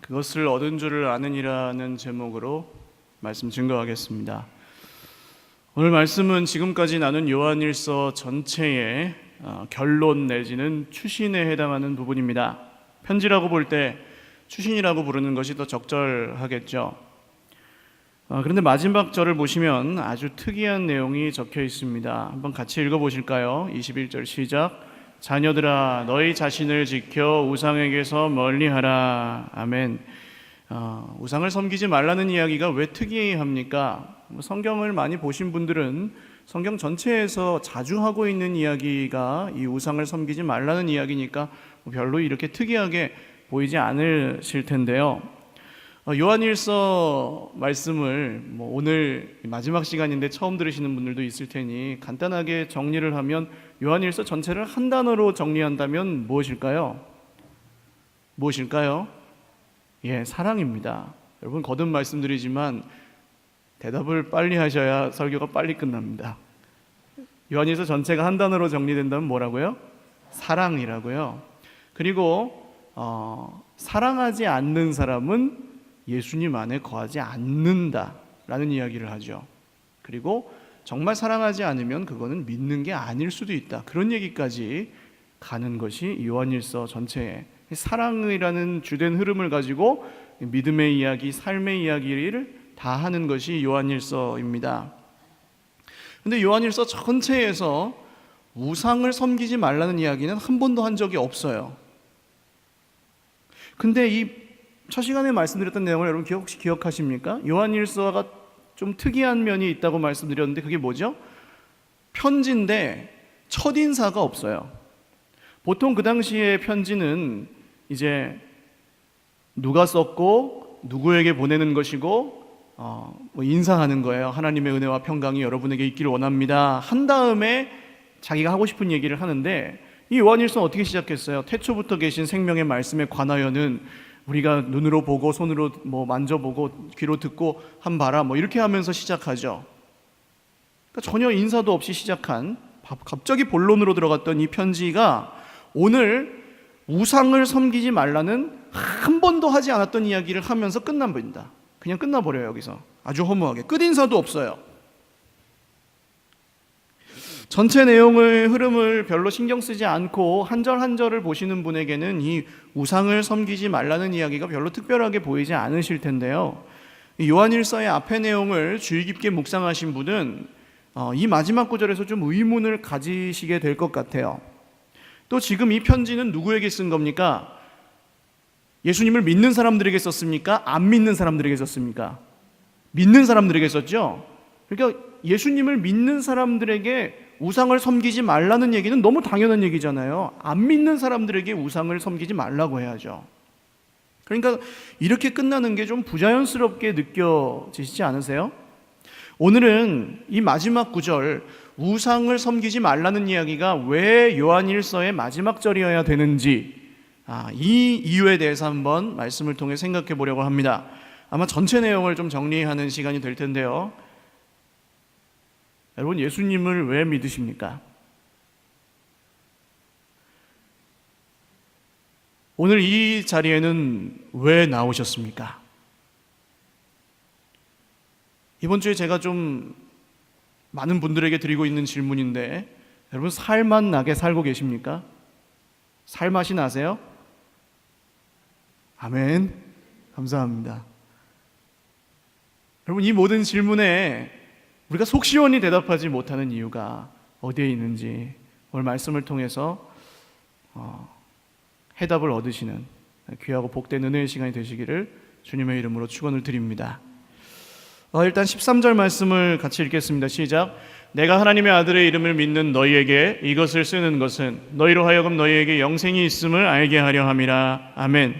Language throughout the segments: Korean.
그것을 얻은 줄을 아느니라는 제목으로 말씀 증거하겠습니다. 오늘 말씀은 지금까지 나눈 요한일서 전체의 결론 내지는 추신에 해당하는 부분입니다. 편지라고 볼 때 추신이라고 부르는 것이 더 적절하겠죠. 그런데 마지막 절을 보시면 아주 특이한 내용이 적혀 있습니다. 한번 같이 읽어보실까요? 21절 시작. 자녀들아 너희 자신을 지켜 우상에게서 멀리하라. 아멘. 우상을 섬기지 말라는 이야기가 왜 특이합니까? 성경을 많이 보신 분들은 성경 전체에서 자주 하고 있는 이야기가 이 우상을 섬기지 말라는 이야기니까 별로 이렇게 특이하게 보이지 않으실 텐데요. 요한일서 말씀을 오늘 마지막 시간인데 처음 들으시는 분들도 있을 테니 간단하게 정리를 하면 요한일서 전체를 한 단어로 정리한다면 무엇일까요? 사랑입니다. 여러분 거듭 말씀드리지만 대답을 빨리 하셔야 설교가 빨리 끝납니다. 요한일서 전체가 한 단어로 정리된다면 뭐라고요? 사랑이라고요. 그리고 사랑하지 않는 사람은 예수님 안에 거하지 않는다라는 이야기를 하죠. 그리고 정말 사랑하지 않으면 그거는 믿는 게 아닐 수도 있다. 그런 얘기까지 가는 것이 요한일서 전체의 사랑이라는 주된 흐름을 가지고 믿음의 이야기, 삶의 이야기를 다 하는 것이 요한일서입니다. 근데 요한일서 전체에서 우상을 섬기지 말라는 이야기는 한 번도 한 적이 없어요. 근데 이 첫 시간에 말씀드렸던 내용을 여러분 혹시 기억하십니까? 요한일서가 좀 특이한 면이 있다고 말씀드렸는데 그게 뭐죠? 편지인데 첫인사가 없어요. 보통 그 당시에 편지는 이제 누가 썼고 누구에게 보내는 것이고 인사하는 거예요. 하나님의 은혜와 평강이 여러분에게 있기를 원합니다. 한 다음에 자기가 하고 싶은 얘기를 하는데 이 요한일서는 어떻게 시작했어요? 태초부터 계신 생명의 말씀에 관하여는 우리가 눈으로 보고 손으로 만져보고 귀로 듣고 한 바라 이렇게 하면서 시작하죠. 그러니까 전혀 인사도 없이 시작한 갑자기 본론으로 들어갔던 이 편지가 오늘 우상을 섬기지 말라는 한 번도 하지 않았던 이야기를 하면서 끝납니다. 그냥 끝나버려요. 여기서 아주 허무하게 끝인사도 없어요. 전체 내용의 흐름을 별로 신경 쓰지 않고 한 절 한 절을 보시는 분에게는 이 우상을 섬기지 말라는 이야기가 별로 특별하게 보이지 않으실 텐데요. 요한일서의 앞의 내용을 주의 깊게 묵상하신 분은 이 마지막 구절에서 좀 의문을 가지시게 될 것 같아요. 또 지금 이 편지는 누구에게 쓴 겁니까? 예수님을 믿는 사람들에게 썼습니까? 안 믿는 사람들에게 썼습니까? 믿는 사람들에게 썼죠. 그러니까 예수님을 믿는 사람들에게 우상을 섬기지 말라는 얘기는 너무 당연한 얘기잖아요. 안 믿는 사람들에게 우상을 섬기지 말라고 해야죠. 그러니까 이렇게 끝나는 게 좀 부자연스럽게 느껴지시지 않으세요? 오늘은 이 마지막 구절 우상을 섬기지 말라는 이야기가 왜 요한일서의 마지막 절이어야 되는지 이 이유에 대해서 한번 말씀을 통해 생각해 보려고 합니다. 아마 전체 내용을 좀 정리하는 시간이 될 텐데요. 여러분 예수님을 왜 믿으십니까? 오늘 이 자리에는 왜 나오셨습니까? 이번 주에 제가 좀 많은 분들에게 드리고 있는 질문인데 여러분 살맛 나게 살고 계십니까? 살맛이 나세요? 아멘. 감사합니다. 여러분 이 모든 질문에 우리가 속 시원히 대답하지 못하는 이유가 어디에 있는지 오늘 말씀을 통해서 해답을 얻으시는 귀하고 복된 은혜의 시간이 되시기를 주님의 이름으로 축원을 드립니다. 일단 13절 말씀을 같이 읽겠습니다. 시작. 내가 하나님의 아들의 이름을 믿는 너희에게 이것을 쓰는 것은 너희로 하여금 너희에게 영생이 있음을 알게 하려 함이라. 아멘.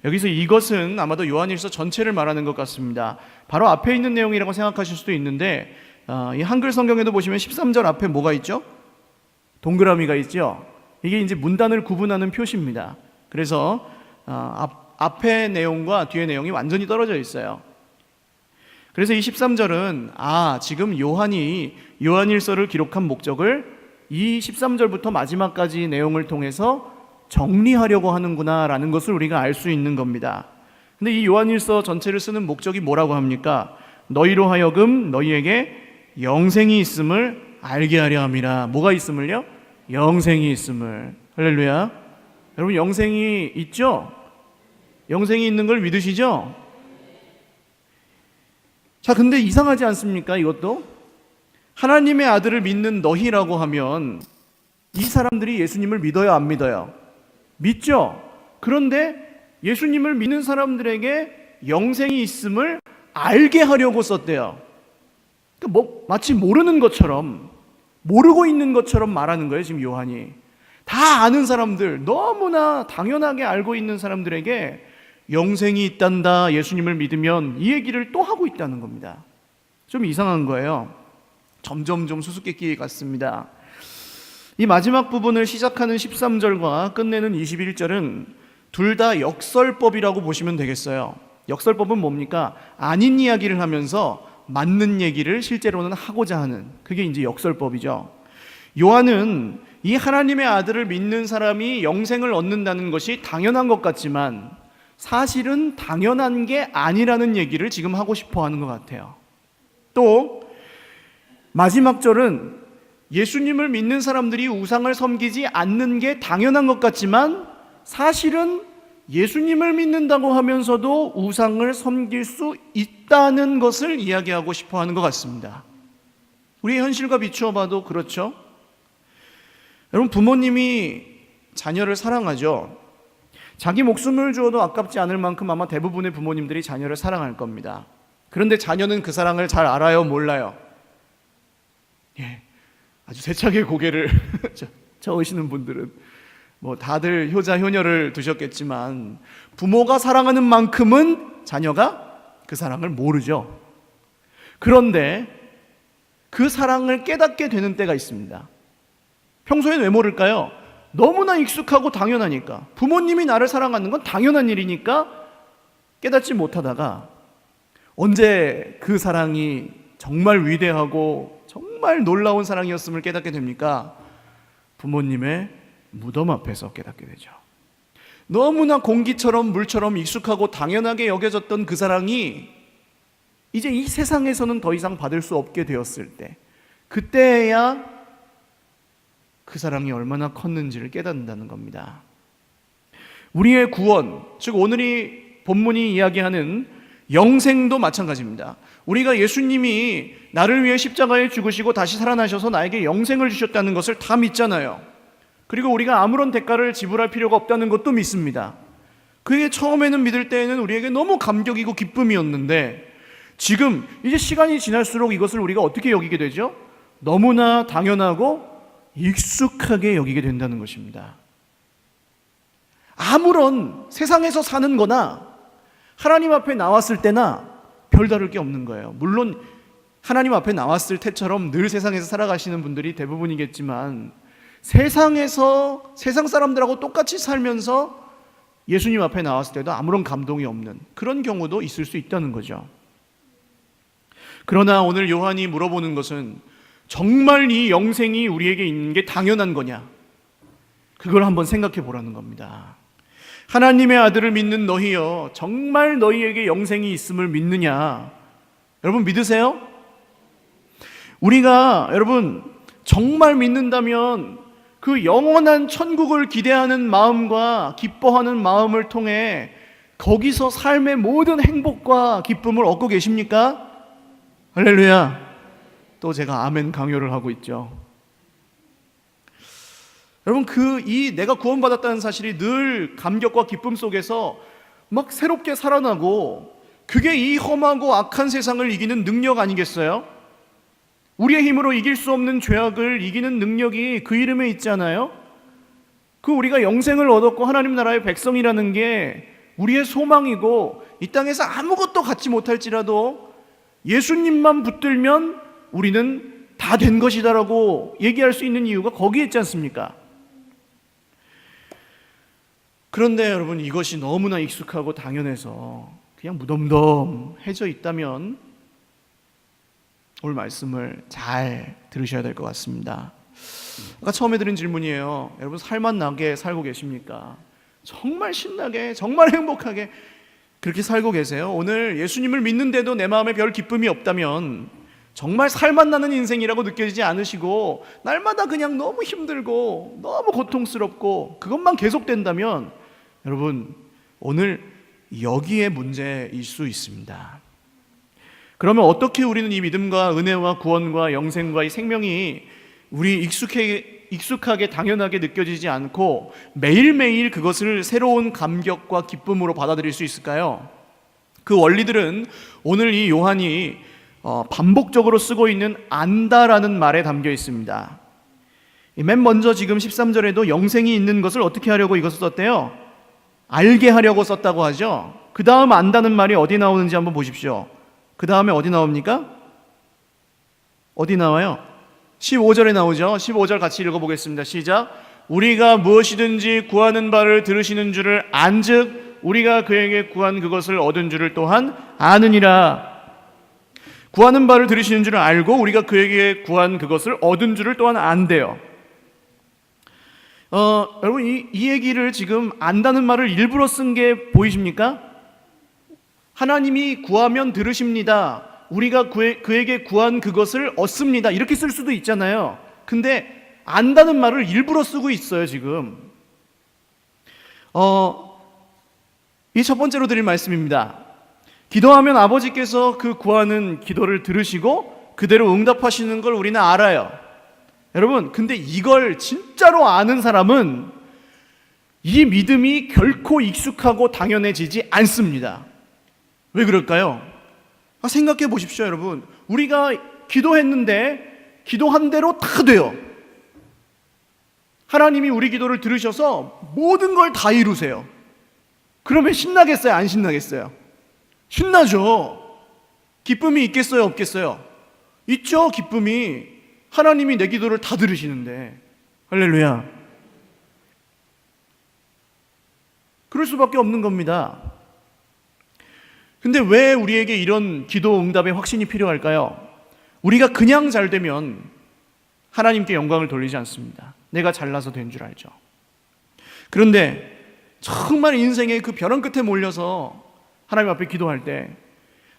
여기서 이것은 아마도 요한일서 전체를 말하는 것 같습니다. 바로 앞에 있는 내용이라고 생각하실 수도 있는데 이 한글 성경에도 보시면 13절 앞에 뭐가 있죠? 동그라미가 있죠? 이게 이제 문단을 구분하는 표시입니다. 그래서 앞에 내용과 뒤에 내용이 완전히 떨어져 있어요. 그래서 이 13절은 지금 요한이 요한일서를 기록한 목적을 이 13절부터 마지막까지 내용을 통해서 정리하려고 하는구나 라는 것을 우리가 알 수 있는 겁니다. 근데 이 요한일서 전체를 쓰는 목적이 뭐라고 합니까? 너희로 하여금 너희에게 영생이 있음을 알게 하려 함이라. 뭐가 있음을요? 영생이 있음을. 할렐루야. 여러분 영생이 있죠? 영생이 있는 걸 믿으시죠? 자, 근데 이상하지 않습니까? 이것도 하나님의 아들을 믿는 너희라고 하면 이 사람들이 예수님을 믿어요, 안 믿어요? 믿죠? 그런데 예수님을 믿는 사람들에게 영생이 있음을 알게 하려고 썼대요. 그러니까 마치 모르는 것처럼, 모르고 있는 것처럼 말하는 거예요, 지금 요한이. 다 아는 사람들, 너무나 당연하게 알고 있는 사람들에게 영생이 있단다, 예수님을 믿으면, 이 얘기를 또 하고 있다는 겁니다. 좀 이상한 거예요. 점점 좀 수수께끼 같습니다. 이 마지막 부분을 시작하는 13절과 끝내는 21절은 둘 다 역설법이라고 보시면 되겠어요. 역설법은 뭡니까? 아닌 이야기를 하면서 맞는 얘기를 실제로는 하고자 하는, 그게 이제 역설법이죠. 요한은 이 하나님의 아들을 믿는 사람이 영생을 얻는다는 것이 당연한 것 같지만 사실은 당연한 게 아니라는 얘기를 지금 하고 싶어 하는 것 같아요. 또 마지막 절은 예수님을 믿는 사람들이 우상을 섬기지 않는 게 당연한 것 같지만 사실은 예수님을 믿는다고 하면서도 우상을 섬길 수 있다는 것을 이야기하고 싶어 하는 것 같습니다. 우리의 현실과 비추어 봐도 그렇죠. 여러분, 부모님이 자녀를 사랑하죠. 자기 목숨을 주어도 아깝지 않을 만큼 아마 대부분의 부모님들이 자녀를 사랑할 겁니다. 그런데 자녀는 그 사랑을 잘 알아요, 몰라요? 예, 아주 세차게 고개를 저으시는 분들은 다들 효자 효녀를 두셨겠지만 부모가 사랑하는 만큼은 자녀가 그 사랑을 모르죠. 그런데 그 사랑을 깨닫게 되는 때가 있습니다. 평소엔 왜 모를까요? 너무나 익숙하고 당연하니까, 부모님이 나를 사랑하는 건 당연한 일이니까 깨닫지 못하다가 언제 그 사랑이 정말 위대하고 정말 놀라운 사랑이었음을 깨닫게 됩니까? 부모님의 무덤 앞에서 깨닫게 되죠. 너무나 공기처럼 물처럼 익숙하고 당연하게 여겨졌던 그 사랑이 이제 이 세상에서는 더 이상 받을 수 없게 되었을 때, 그때야 그 사랑이 얼마나 컸는지를 깨닫는다는 겁니다. 우리의 구원, 즉 오늘이 본문이 이야기하는 영생도 마찬가지입니다. 우리가 예수님이 나를 위해 십자가에 죽으시고 다시 살아나셔서 나에게 영생을 주셨다는 것을 다 믿잖아요. 그리고 우리가 아무런 대가를 지불할 필요가 없다는 것도 믿습니다. 그게 처음에는 믿을 때에는 우리에게 너무 감격이고 기쁨이었는데 지금 이제 시간이 지날수록 이것을 우리가 어떻게 여기게 되죠? 너무나 당연하고 익숙하게 여기게 된다는 것입니다. 아무런 세상에서 사는 거나 하나님 앞에 나왔을 때나 별다를 게 없는 거예요. 물론 하나님 앞에 나왔을 때처럼 늘 세상에서 살아가시는 분들이 대부분이겠지만 세상에서 세상 사람들하고 똑같이 살면서 예수님 앞에 나왔을 때도 아무런 감동이 없는 그런 경우도 있을 수 있다는 거죠. 그러나 오늘 요한이 물어보는 것은 정말 이 영생이 우리에게 있는 게 당연한 거냐? 그걸 한번 생각해 보라는 겁니다. 하나님의 아들을 믿는 너희여, 정말 너희에게 영생이 있음을 믿느냐? 여러분 믿으세요? 우리가 여러분 정말 믿는다면 그 영원한 천국을 기대하는 마음과 기뻐하는 마음을 통해 거기서 삶의 모든 행복과 기쁨을 얻고 계십니까? 할렐루야. 또 제가 아멘 강요를 하고 있죠. 여러분 내가 구원받았다는 사실이 늘 감격과 기쁨 속에서 막 새롭게 살아나고 그게 이 험하고 악한 세상을 이기는 능력 아니겠어요? 우리의 힘으로 이길 수 없는 죄악을 이기는 능력이 그 이름에 있잖아요. 우리가 영생을 얻었고 하나님 나라의 백성이라는 게 우리의 소망이고 이 땅에서 아무것도 갖지 못할지라도 예수님만 붙들면 우리는 다 된 것이다라고 얘기할 수 있는 이유가 거기에 있지 않습니까? 그런데 여러분 이것이 너무나 익숙하고 당연해서 그냥 무덤덤해져 있다면 오늘 말씀을 잘 들으셔야 될 것 같습니다. 아까 처음에 드린 질문이에요. 여러분 살맛 나게 살고 계십니까? 정말 신나게 정말 행복하게 그렇게 살고 계세요? 오늘 예수님을 믿는데도 내 마음에 별 기쁨이 없다면 정말 살맛 나는 인생이라고 느껴지지 않으시고 날마다 그냥 너무 힘들고 너무 고통스럽고 그것만 계속된다면 여러분 오늘 여기에 문제일 수 있습니다. 그러면 어떻게 우리는 이 믿음과 은혜와 구원과 영생과 이 생명이 우리 익숙하게 당연하게 느껴지지 않고 매일매일 그것을 새로운 감격과 기쁨으로 받아들일 수 있을까요? 그 원리들은 오늘 이 요한이 반복적으로 쓰고 있는 안다라는 말에 담겨 있습니다. 맨 먼저 지금 13절에도 영생이 있는 것을 어떻게 하려고 이것을 썼대요? 알게 하려고 썼다고 하죠. 그 다음 안다는 말이 어디 나오는지 한번 보십시오. 그 다음에 어디 나옵니까? 어디 나와요? 15절에 나오죠. 15절 같이 읽어보겠습니다. 시작. 우리가 무엇이든지 구하는 바를 들으시는 줄을 안즉 우리가 그에게 구한 그것을 얻은 줄을 또한 아느니라. 구하는 바를 들으시는 줄을 알고 우리가 그에게 구한 그것을 얻은 줄을 또한 안대요. 여러분 이 얘기를 지금 안다는 말을 일부러 쓴 게 보이십니까? 하나님이 구하면 들으십니다. 우리가 그에게 구한 그것을 얻습니다. 이렇게 쓸 수도 있잖아요. 근데 안다는 말을 일부러 쓰고 있어요 지금. 이 첫 번째로 드릴 말씀입니다. 기도하면 아버지께서 그 구하는 기도를 들으시고 그대로 응답하시는 걸 우리는 알아요. 여러분 근데 이걸 진짜로 아는 사람은 이 믿음이 결코 익숙하고 당연해지지 않습니다. 왜 그럴까요? 생각해 보십시오 여러분. 우리가 기도했는데 기도한 대로 다 돼요. 하나님이 우리 기도를 들으셔서 모든 걸 다 이루세요. 그러면 신나겠어요? 안 신나겠어요? 신나죠. 기쁨이 있겠어요? 없겠어요? 있죠. 기쁨이. 하나님이 내 기도를 다 들으시는데. 할렐루야. 그럴 수밖에 없는 겁니다. 근데 왜 우리에게 이런 기도 응답의 확신이 필요할까요? 우리가 그냥 잘 되면 하나님께 영광을 돌리지 않습니다. 내가 잘나서 된 줄 알죠. 그런데 정말 인생의 그 벼랑 끝에 몰려서 하나님 앞에 기도할 때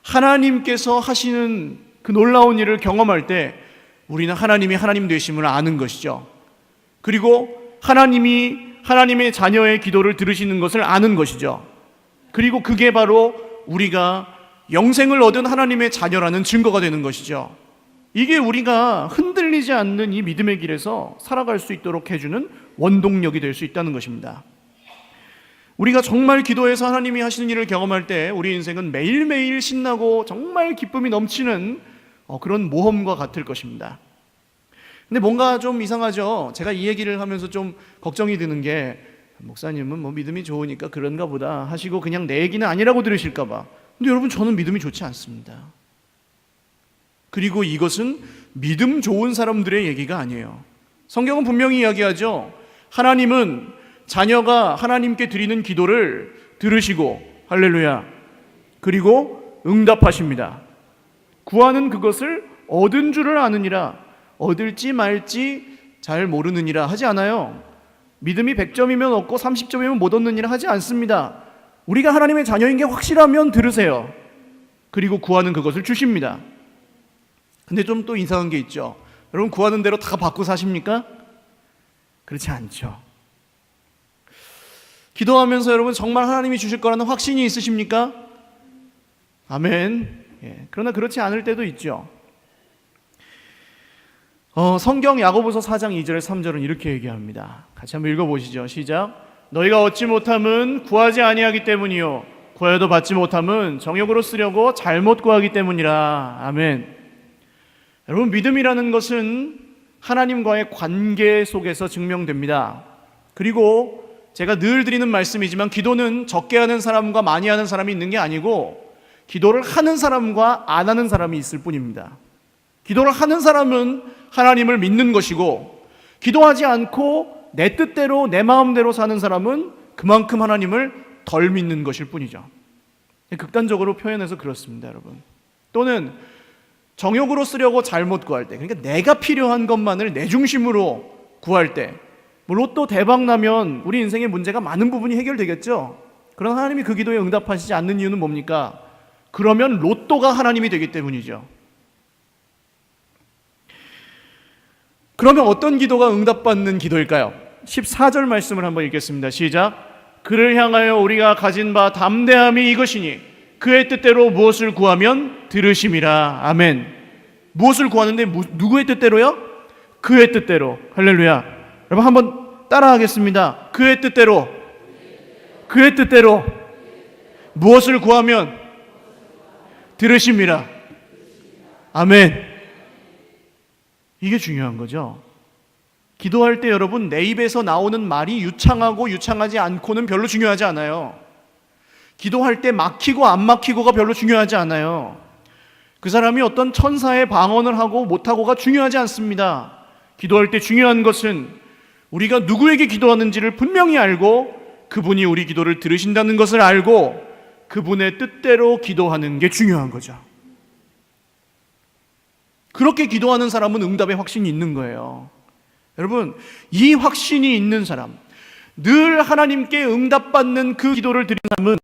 하나님께서 하시는 그 놀라운 일을 경험할 때 우리는 하나님이 하나님 되심을 아는 것이죠. 그리고 하나님이 하나님의 자녀의 기도를 들으시는 것을 아는 것이죠. 그리고 그게 바로 우리가 영생을 얻은 하나님의 자녀라는 증거가 되는 것이죠. 이게 우리가 흔들리지 않는 이 믿음의 길에서 살아갈 수 있도록 해주는 원동력이 될 수 있다는 것입니다. 우리가 정말 기도해서 하나님이 하시는 일을 경험할 때 우리 인생은 매일매일 신나고 정말 기쁨이 넘치는 그런 모험과 같을 것입니다. 근데 뭔가 좀 이상하죠. 제가 이 얘기를 하면서 좀 걱정이 드는 게 목사님은 뭐 믿음이 좋으니까 그런가 보다 하시고 그냥 내 얘기는 아니라고 들으실까 봐. 근데 여러분 저는 믿음이 좋지 않습니다. 그리고 이것은 믿음 좋은 사람들의 얘기가 아니에요. 성경은 분명히 이야기하죠. 하나님은 자녀가 하나님께 드리는 기도를 들으시고 할렐루야 그리고 응답하십니다. 구하는 그것을 얻은 줄을 아느니라. 얻을지 말지 잘 모르느니라 하지 않아요. 믿음이 100점이면 얻고 30점이면 못 얻느니라 하지 않습니다. 우리가 하나님의 자녀인 게 확실하면 들으세요. 그리고 구하는 그것을 주십니다. 근데 좀 또 이상한 게 있죠. 여러분 구하는 대로 다 받고 사십니까? 그렇지 않죠. 기도하면서 여러분 정말 하나님이 주실 거라는 확신이 있으십니까? 아멘. 그러나 그렇지 않을 때도 있죠. 성경 야고보서 4장 2절 3절은 이렇게 얘기합니다. 같이 한번 읽어보시죠. 시작. 너희가 얻지 못함은 구하지 아니하기 때문이요 구하여도 받지 못함은 정욕으로 쓰려고 잘못 구하기 때문이라. 아멘. 여러분 믿음이라는 것은 하나님과의 관계 속에서 증명됩니다. 그리고 제가 늘 드리는 말씀이지만 기도는 적게 하는 사람과 많이 하는 사람이 있는 게 아니고 기도를 하는 사람과 안 하는 사람이 있을 뿐입니다. 기도를 하는 사람은 하나님을 믿는 것이고 기도하지 않고 내 뜻대로 내 마음대로 사는 사람은 그만큼 하나님을 덜 믿는 것일 뿐이죠. 극단적으로 표현해서 그렇습니다, 여러분. 또는 정욕으로 쓰려고 잘못 구할 때, 그러니까 내가 필요한 것만을 내 중심으로 구할 때, 뭐 로또 대박 나면 우리 인생의 문제가 많은 부분이 해결되겠죠. 그러나 하나님이 그 기도에 응답하시지 않는 이유는 뭡니까? 그러면 로또가 하나님이 되기 때문이죠. 그러면 어떤 기도가 응답받는 기도일까요? 14절 말씀을 한번 읽겠습니다. 시작. 그를 향하여 우리가 가진 바 담대함이 이것이니 그의 뜻대로 무엇을 구하면 들으심이라. 아멘. 무엇을 구하는데 누구의 뜻대로요? 그의 뜻대로. 할렐루야. 여러분 한번 따라하겠습니다. 그의 뜻대로. 그의 뜻대로 무엇을 구하면 들으심이라. 아멘. 이게 중요한 거죠. 기도할 때 여러분 내 입에서 나오는 말이 유창하고 유창하지 않고는 별로 중요하지 않아요. 기도할 때 막히고 안 막히고가 별로 중요하지 않아요. 그 사람이 어떤 천사의 방언을 하고 못하고가 중요하지 않습니다. 기도할 때 중요한 것은 우리가 누구에게 기도하는지를 분명히 알고 그분이 우리 기도를 들으신다는 것을 알고 그분의 뜻대로 기도하는 게 중요한 거죠. 그렇게 기도하는 사람은 응답의 확신이 있는 거예요. 여러분, 이 확신이 있는 사람, 늘 하나님께 응답받는 그 기도를 드린 사람은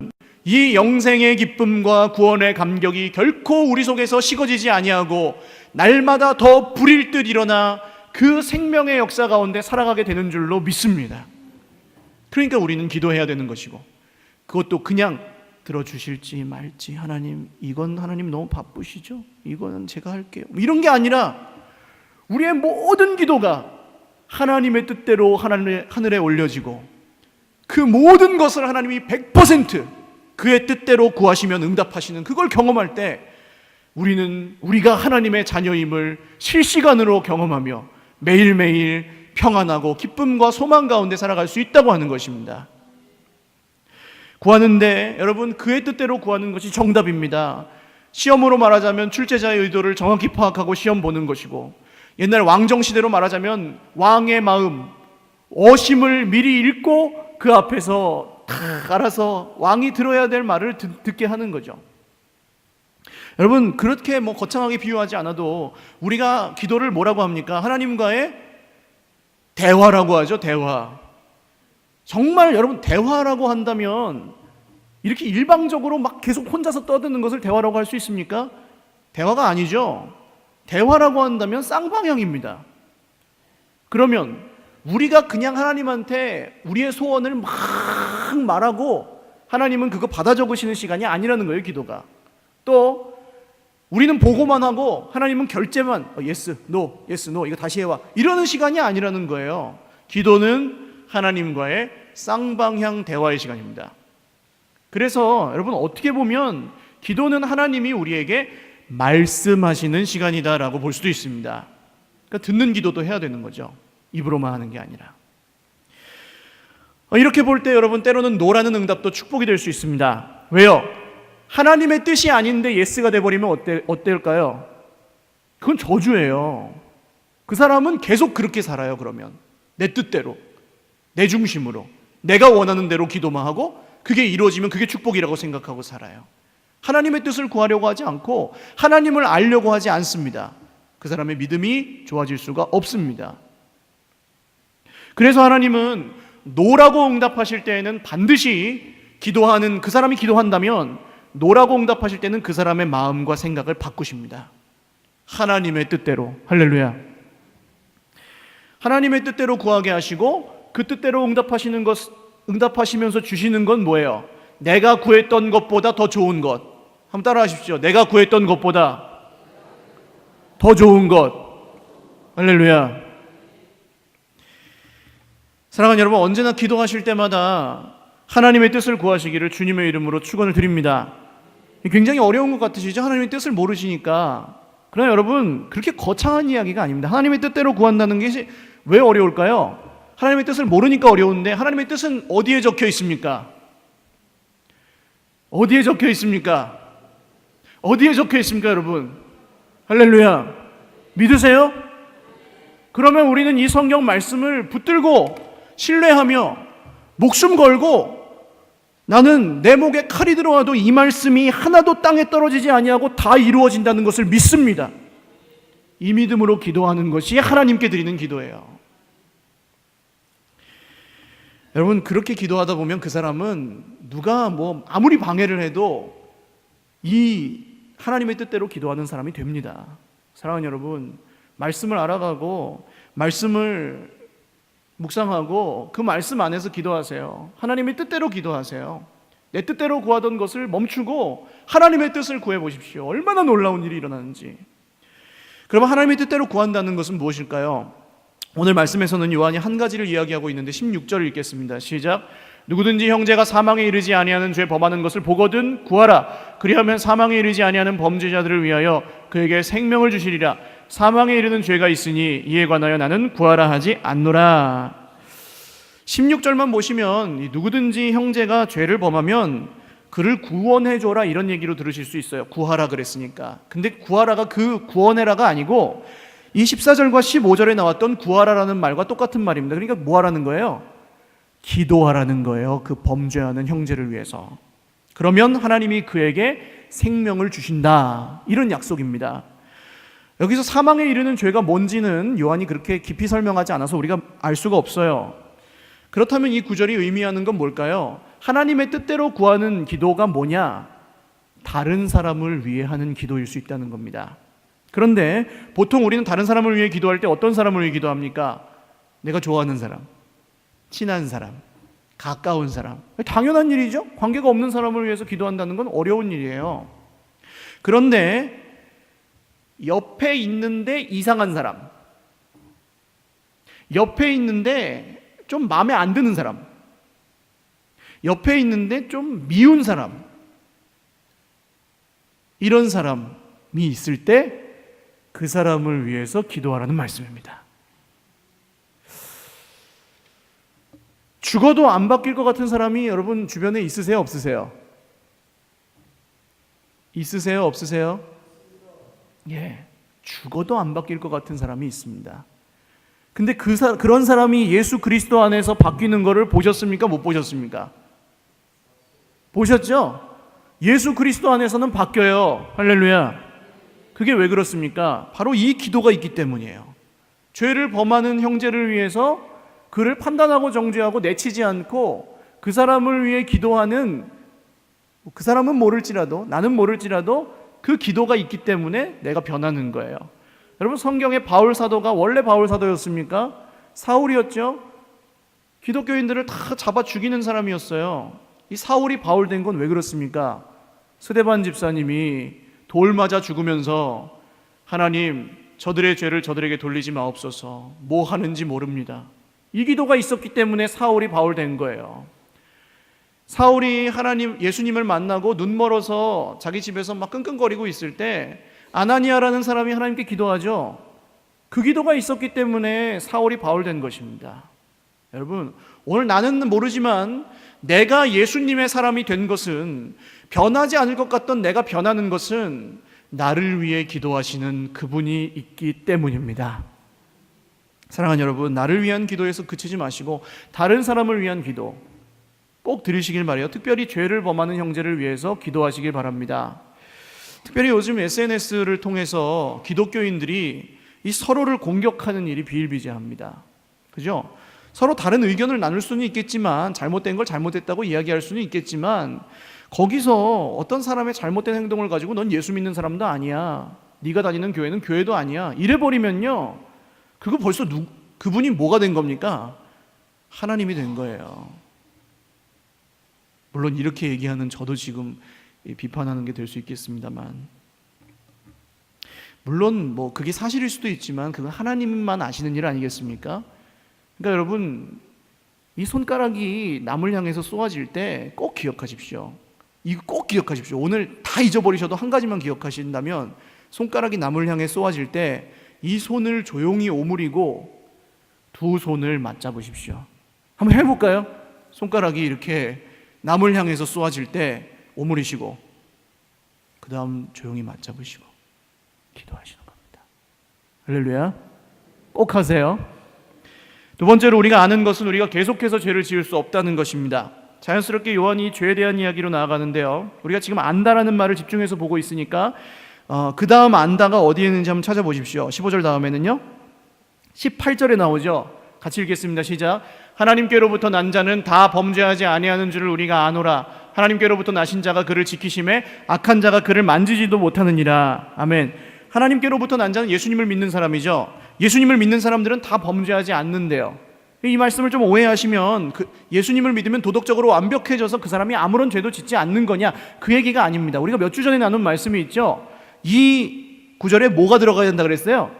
이 영생의 기쁨과 구원의 감격이 결코 우리 속에서 식어지지 아니하고 날마다 더 불일 듯 일어나 그 생명의 역사 가운데 살아가게 되는 줄로 믿습니다. 그러니까 우리는 기도해야 되는 것이고, 그것도 그냥 들어주실지 말지, 하나님 이건 하나님 너무 바쁘시죠? 이거는 제가 할게요, 이런 게 아니라 우리의 모든 기도가 하나님의 뜻대로 하늘에 올려지고 그 모든 것을 하나님이 100% 그의 뜻대로 구하시면 응답하시는 그걸 경험할 때 우리는 우리가 하나님의 자녀임을 실시간으로 경험하며 매일매일 평안하고 기쁨과 소망 가운데 살아갈 수 있다고 하는 것입니다. 구하는데 여러분 그의 뜻대로 구하는 것이 정답입니다. 시험으로 말하자면 출제자의 의도를 정확히 파악하고 시험 보는 것이고, 옛날 왕정시대로 말하자면 왕의 마음, 어심을 미리 읽고 그 앞에서 다 알아서 왕이 들어야 될 말을 듣게 하는 거죠. 여러분 그렇게 거창하게 비유하지 않아도 우리가 기도를 뭐라고 합니까? 하나님과의 대화라고 하죠. 대화. 정말 여러분 대화라고 한다면 이렇게 일방적으로 막 계속 혼자서 떠드는 것을 대화라고 할 수 있습니까? 대화가 아니죠. 대화라고 한다면 쌍방향입니다. 그러면 우리가 그냥 하나님한테 우리의 소원을 막 말하고 하나님은 그거 받아 적으시는 시간이 아니라는 거예요. 기도가. 또 우리는 보고만 하고 하나님은 결제만 예스, 노, 예스, 노 이거 다시 해와 이러는 시간이 아니라는 거예요. 기도는 하나님과의 쌍방향 대화의 시간입니다. 그래서 여러분 어떻게 보면 기도는 하나님이 우리에게 말씀하시는 시간이다라고 볼 수도 있습니다. 그러니까 듣는 기도도 해야 되는 거죠. 입으로만 하는 게 아니라. 이렇게 볼 때 여러분 때로는 노라는 응답도 축복이 될 수 있습니다. 왜요? 하나님의 뜻이 아닌데 예스가 돼버리면 어떨까요? 그건 저주예요. 그 사람은 계속 그렇게 살아요. 그러면 내 뜻대로, 내 중심으로, 내가 원하는 대로 기도만 하고 그게 이루어지면 그게 축복이라고 생각하고 살아요. 하나님의 뜻을 구하려고 하지 않고 하나님을 알려고 하지 않습니다. 그 사람의 믿음이 좋아질 수가 없습니다. 그래서 하나님은 노라고 응답하실 때에는 반드시 기도하는 그 사람이 기도한다면 노라고 응답하실 때는 그 사람의 마음과 생각을 바꾸십니다. 하나님의 뜻대로. 할렐루야. 하나님의 뜻대로 구하게 하시고 그 뜻대로 응답하시면서 주시는 건 뭐예요? 내가 구했던 것보다 더 좋은 것. 한번 따라 하십시오. 내가 구했던 것보다 더 좋은 것. 할렐루야. 사랑하는 여러분, 언제나 기도하실 때마다 하나님의 뜻을 구하시기를 주님의 이름으로 축원을 드립니다. 굉장히 어려운 것 같으시죠? 하나님의 뜻을 모르시니까. 그러나 여러분 그렇게 거창한 이야기가 아닙니다. 하나님의 뜻대로 구한다는 게 왜 어려울까요? 하나님의 뜻을 모르니까 어려운데 하나님의 뜻은 어디에 적혀 있습니까? 어디에 적혀 있습니까? 어디에 적혀 있습니까, 여러분? 할렐루야. 믿으세요? 그러면 우리는 이 성경 말씀을 붙들고 신뢰하며 목숨 걸고 나는 내 목에 칼이 들어와도 이 말씀이 하나도 땅에 떨어지지 아니하고 다 이루어진다는 것을 믿습니다. 이 믿음으로 기도하는 것이 하나님께 드리는 기도예요. 여러분, 그렇게 기도하다 보면 그 사람은 누가 아무리 방해를 해도 이 하나님의 뜻대로 기도하는 사람이 됩니다. 사랑하는 여러분, 말씀을 알아가고 말씀을 묵상하고 그 말씀 안에서 기도하세요. 하나님의 뜻대로 기도하세요. 내 뜻대로 구하던 것을 멈추고 하나님의 뜻을 구해보십시오. 얼마나 놀라운 일이 일어나는지. 그러면 하나님의 뜻대로 구한다는 것은 무엇일까요? 오늘 말씀에서는 요한이 한 가지를 이야기하고 있는데 16절을 읽겠습니다. 시작. 누구든지 형제가 사망에 이르지 아니하는 죄 범하는 것을 보거든 구하라. 그리하면 사망에 이르지 아니하는 범죄자들을 위하여 그에게 생명을 주시리라. 사망에 이르는 죄가 있으니 이에 관하여 나는 구하라 하지 않노라. 16절만 보시면 누구든지 형제가 죄를 범하면 그를 구원해줘라 이런 얘기로 들으실 수 있어요. 구하라 그랬으니까. 근데 구하라가 그 구원해라가 아니고 이 14절과 15절에 나왔던 구하라라는 말과 똑같은 말입니다. 그러니까 뭐 하라는 거예요? 기도하라는 거예요. 그 범죄하는 형제를 위해서. 그러면 하나님이 그에게 생명을 주신다. 이런 약속입니다. 여기서 사망에 이르는 죄가 뭔지는 요한이 그렇게 깊이 설명하지 않아서 우리가 알 수가 없어요. 그렇다면 이 구절이 의미하는 건 뭘까요? 하나님의 뜻대로 구하는 기도가 뭐냐? 다른 사람을 위해 하는 기도일 수 있다는 겁니다. 그런데 보통 우리는 다른 사람을 위해 기도할 때 어떤 사람을 위해 기도합니까? 내가 좋아하는 사람, 친한 사람, 가까운 사람. 당연한 일이죠. 관계가 없는 사람을 위해서 기도한다는 건 어려운 일이에요. 그런데 옆에 있는데 이상한 사람, 옆에 있는데 좀 마음에 안 드는 사람, 옆에 있는데 좀 미운 사람, 이런 사람이 있을 때 그 사람을 위해서 기도하라는 말씀입니다. 죽어도 안 바뀔 것 같은 사람이 여러분 주변에 있으세요? 없으세요? 있으세요? 없으세요? 예, 죽어도 안 바뀔 것 같은 사람이 있습니다. 근데 그런 사람이 예수 그리스도 안에서 바뀌는 것을 보셨습니까? 못 보셨습니까? 보셨죠? 예수 그리스도 안에서는 바뀌어요. 할렐루야. 그게 왜 그렇습니까? 바로 이 기도가 있기 때문이에요. 죄를 범하는 형제를 위해서 그를 판단하고 정죄하고 내치지 않고 그 사람을 위해 기도하는, 그 사람은 모를지라도 나는 모를지라도 그 기도가 있기 때문에 내가 변하는 거예요. 여러분, 성경에 바울 사도가 원래 바울 사도였습니까? 사울이었죠. 기독교인들을 다 잡아 죽이는 사람이었어요. 이 사울이 바울 된 건 왜 그렇습니까? 스데반 집사님이 돌 맞아 죽으면서 하나님, 저들의 죄를 저들에게 돌리지 마옵소서, 뭐 하는지 모릅니다. 이 기도가 있었기 때문에 사울이 바울 된 거예요. 사울이 예수님을 만나고 눈 멀어서 자기 집에서 막 끙끙거리고 있을 때 아나니아라는 사람이 하나님께 기도하죠. 그 기도가 있었기 때문에 사울이 바울 된 것입니다. 여러분, 오늘 나는 모르지만 내가 예수님의 사람이 된 것은, 변하지 않을 것 같던 내가 변하는 것은 나를 위해 기도하시는 그분이 있기 때문입니다. 사랑하는 여러분, 나를 위한 기도에서 그치지 마시고 다른 사람을 위한 기도 꼭 드리시길 바라요. 특별히 죄를 범하는 형제를 위해서 기도하시길 바랍니다. 특별히 요즘 SNS를 통해서 기독교인들이 이 서로를 공격하는 일이 비일비재합니다. 그죠? 서로 다른 의견을 나눌 수는 있겠지만, 잘못된 걸 잘못됐다고 이야기할 수는 있겠지만, 거기서 어떤 사람의 잘못된 행동을 가지고 넌 예수 믿는 사람도 아니야, 네가 다니는 교회는 교회도 아니야, 이래버리면요, 그거 벌써 그분이 뭐가 된 겁니까? 하나님이 된 거예요. 물론 이렇게 얘기하는 저도 지금 비판하는 게 될 수 있겠습니다만, 물론 그게 사실일 수도 있지만 그건 하나님만 아시는 일 아니겠습니까? 그러니까 여러분, 이 손가락이 남을 향해서 쏘아질 때 꼭 기억하십시오. 이거 꼭 기억하십시오. 오늘 다 잊어버리셔도 한 가지만 기억하신다면, 손가락이 남을 향해 쏘아질 때 이 손을 조용히 오므리고 두 손을 맞잡으십시오. 한번 해볼까요? 손가락이 이렇게 남을 향해서 쏘아질 때 오므리시고, 그 다음 조용히 맞잡으시고 기도하시는 겁니다. 할렐루야. 꼭 하세요. 두 번째로 우리가 아는 것은 우리가 계속해서 죄를 지을 수 없다는 것입니다. 자연스럽게 요한이 죄에 대한 이야기로 나아가는데요, 우리가 지금 안다라는 말을 집중해서 보고 있으니까 그 다음 안다가 어디에 있는지 한번 찾아보십시오. 15절 다음에는요 18절에 나오죠. 같이 읽겠습니다. 시작. 하나님께로부터 난 자는 다 범죄하지 아니하는 줄을 우리가 아노라. 하나님께로부터 나신 자가 그를 지키심에 악한 자가 그를 만지지도 못하느니라. 아멘. 하나님께로부터 난 자는 예수님을 믿는 사람이죠. 예수님을 믿는 사람들은 다 범죄하지 않는데요. 이 말씀을 좀 오해하시면 예수님을 믿으면 도덕적으로 완벽해져서 그 사람이 아무런 죄도 짓지 않는 거냐, 그 얘기가 아닙니다. 우리가 몇 주 전에 나눈 말씀이 있죠. 이 구절에 뭐가 들어가야 된다 그랬어요?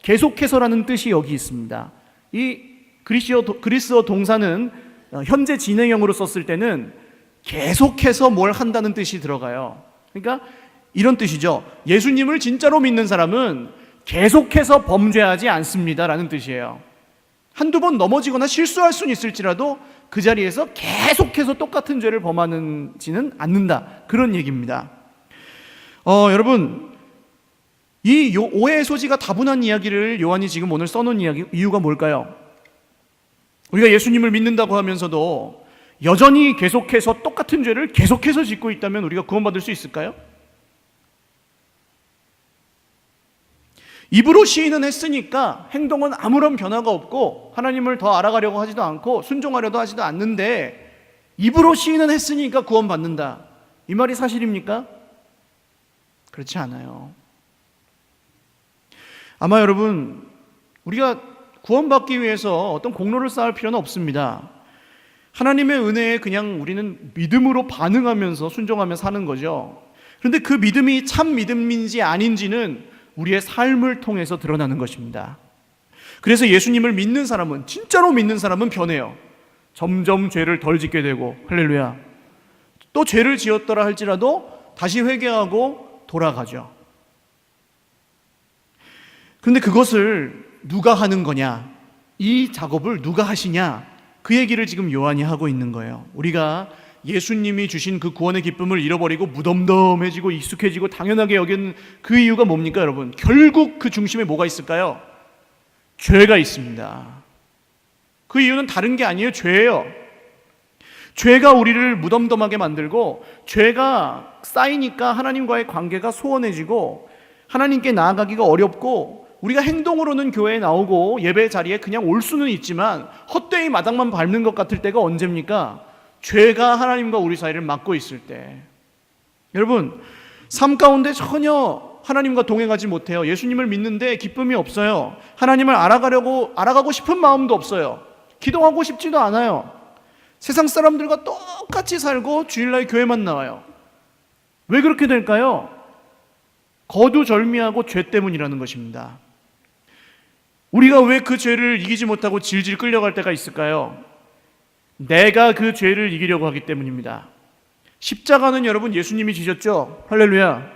계속해서라는 뜻이 여기 있습니다. 이 그리스어 동사는 현재 진행형으로 썼을 때는 계속해서 뭘 한다는 뜻이 들어가요. 그러니까 이런 뜻이죠. 예수님을 진짜로 믿는 사람은 계속해서 범죄하지 않습니다라는 뜻이에요. 한두 번 넘어지거나 실수할 수는 있을지라도 그 자리에서 계속해서 똑같은 죄를 범하지는 않는다, 그런 얘기입니다. 여러분, 이 오해의 소지가 다분한 이야기를 요한이 지금 오늘 써놓은 이유가 뭘까요? 우리가 예수님을 믿는다고 하면서도 여전히 계속해서 똑같은 죄를 계속해서 짓고 있다면 우리가 구원받을 수 있을까요? 입으로 시인은 했으니까 행동은 아무런 변화가 없고 하나님을 더 알아가려고 하지도 않고 순종하려도 하지도 않는데, 입으로 시인은 했으니까 구원받는다, 이 말이 사실입니까? 그렇지 않아요. 아마 여러분, 우리가 구원받기 위해서 어떤 공로를 쌓을 필요는 없습니다. 하나님의 은혜에 그냥 우리는 믿음으로 반응하면서 순종하며 사는 거죠. 그런데 그 믿음이 참 믿음인지 아닌지는 우리의 삶을 통해서 드러나는 것입니다. 그래서 예수님을 믿는 사람은, 진짜로 믿는 사람은 변해요. 점점 죄를 덜 짓게 되고, 할렐루야. 또 죄를 지었더라 할지라도 다시 회개하고 돌아가죠. 그런데 그것을 누가 하는 거냐, 이 작업을 누가 하시냐, 그 얘기를 지금 요한이 하고 있는 거예요. 우리가 예수님이 주신 그 구원의 기쁨을 잃어버리고 무덤덤해지고 익숙해지고 당연하게 여기는 그 이유가 뭡니까 여러분? 결국 그 중심에 뭐가 있을까요? 죄가 있습니다. 그 이유는 다른 게 아니에요. 죄예요. 죄가 우리를 무덤덤하게 만들고, 죄가 쌓이니까 하나님과의 관계가 소원해지고 하나님께 나아가기가 어렵고, 우리가 행동으로는 교회에 나오고 예배 자리에 그냥 올 수는 있지만 헛되이 마당만 밟는 것 같을 때가 언제입니까? 죄가 하나님과 우리 사이를 막고 있을 때. 여러분, 삶 가운데 전혀 하나님과 동행하지 못해요. 예수님을 믿는데 기쁨이 없어요. 하나님을 알아가고 싶은 마음도 없어요. 기도하고 싶지도 않아요. 세상 사람들과 똑같이 살고 주일날 교회만 나와요. 왜 그렇게 될까요? 거두절미하고 죄 때문이라는 것입니다. 우리가 왜 그 죄를 이기지 못하고 질질 끌려갈 때가 있을까요? 내가 그 죄를 이기려고 하기 때문입니다. 십자가는 여러분 예수님이 지셨죠? 할렐루야.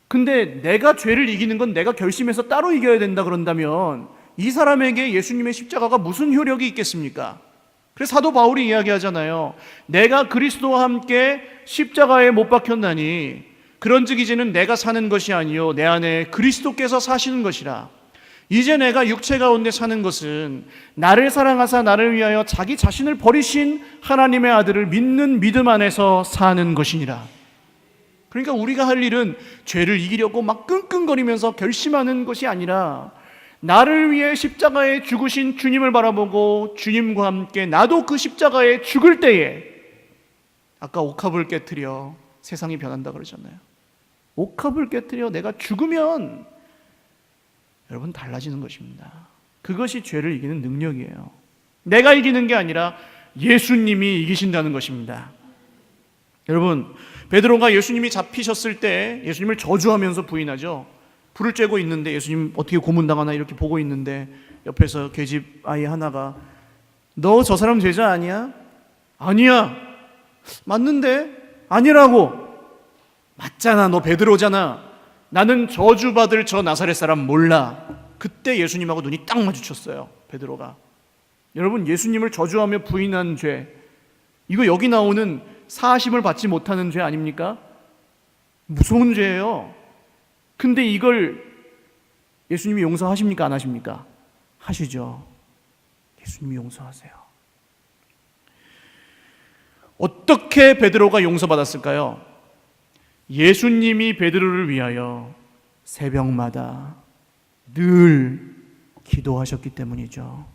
근데 내가 죄를 이기는 건 내가 결심해서 따로 이겨야 된다 그런다면 이 사람에게 예수님의 십자가가 무슨 효력이 있겠습니까? 그래서 사도 바울이 이야기하잖아요. 내가 그리스도와 함께 십자가에 못 박혔나니 그런즉 이제는 내가 사는 것이 아니요 내 안에 그리스도께서 사시는 것이라. 이제 내가 육체 가운데 사는 것은 나를 사랑하사 나를 위하여 자기 자신을 버리신 하나님의 아들을 믿는 믿음 안에서 사는 것이니라. 그러니까 우리가 할 일은 죄를 이기려고 막 끙끙거리면서 결심하는 것이 아니라 나를 위해 십자가에 죽으신 주님을 바라보고 주님과 함께 나도 그 십자가에 죽을 때에, 아까 옥합을 깨트려 세상이 변한다 그러잖아요. 옥합을 깨트려 내가 죽으면 여러분 달라지는 것입니다. 그것이 죄를 이기는 능력이에요. 내가 이기는 게 아니라 예수님이 이기신다는 것입니다. 여러분, 베드로가 예수님이 잡히셨을 때 예수님을 저주하면서 부인하죠. 불을 쬐고 있는데 예수님 어떻게 고문당하나 이렇게 보고 있는데 옆에서 계집 아이 하나가 너 저 사람 제자 아니야? 아니야. 맞는데? 아니라고. 맞잖아, 너 베드로잖아. 나는 저주받을 저 나사렛 사람 몰라. 그때 예수님하고 눈이 딱 마주쳤어요, 베드로가. 여러분, 예수님을 저주하며 부인한 죄, 이거 여기 나오는 사하심을 받지 못하는 죄 아닙니까? 무서운 죄예요. 근데 이걸 예수님이 용서하십니까? 안 하십니까? 하시죠. 예수님이 용서하세요. 어떻게 베드로가 용서받았을까요? 예수님이 베드로를 위하여 새벽마다 늘 기도하셨기 때문이죠.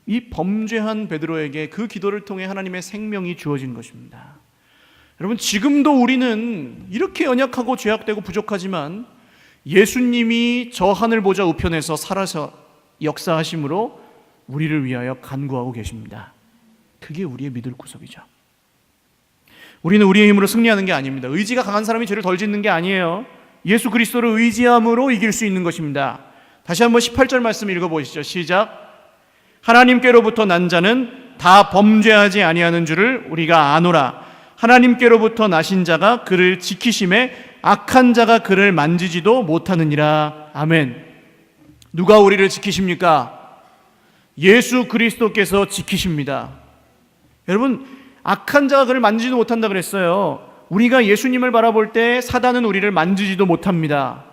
이 범죄한 베드로에게 그 기도를 통해 하나님의 생명이 주어진 것입니다. 여러분, 지금도 우리는 이렇게 연약하고 죄악되고 부족하지만 예수님이 저 하늘 보좌 우편에서 살아서 역사하심으로 우리를 위하여 간구하고 계십니다. 그게 우리의 믿을 구석이죠. 우리는 우리의 힘으로 승리하는 게 아닙니다. 의지가 강한 사람이 죄를 덜 짓는 게 아니에요. 예수 그리스도를 의지함으로 이길 수 있는 것입니다. 다시 한번 18절 말씀 읽어보시죠. 시작. 하나님께로부터 난 자는 다 범죄하지 아니하는 줄을 우리가 아노라. 하나님께로부터 나신 자가 그를 지키심에 악한 자가 그를 만지지도 못하느니라. 아멘. 누가 우리를 지키십니까? 예수 그리스도께서 지키십니다. 여러분, 악한 자가 그를 만지지도 못한다 그랬어요. 우리가 예수님을 바라볼 때 사단은 우리를 만지지도 못합니다.